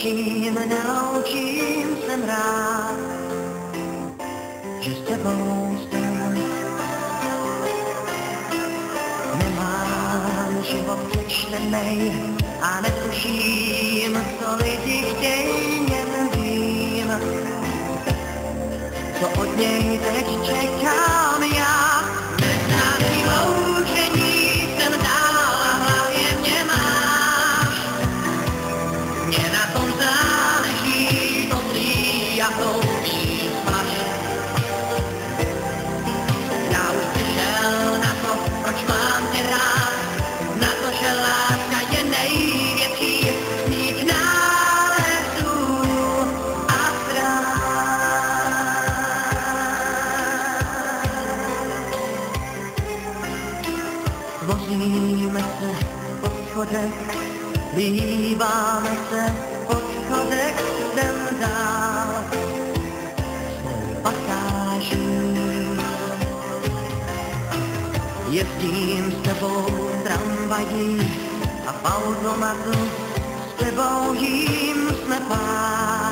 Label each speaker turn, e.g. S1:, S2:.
S1: neloučím, neloučím, jsem rád, že s tebou jsem. Nemám život přečtenej a netuším, co lidi chtějí, jen vím, co od něj teď čekám já. Neznámý loučení jsem dál a hlavně mě máš. Mně na tom záleží, to zlý a hloupý smaž. Já už přišel na to, proč mám tě rád, na to, že láska je největší z mých nálezů a ztrát. Vozíme se po schodech, býváme se po schodech, jdem dál svou pasáží. Jezdím s tebou tramvají a v automatu s tebou jím jsme pár.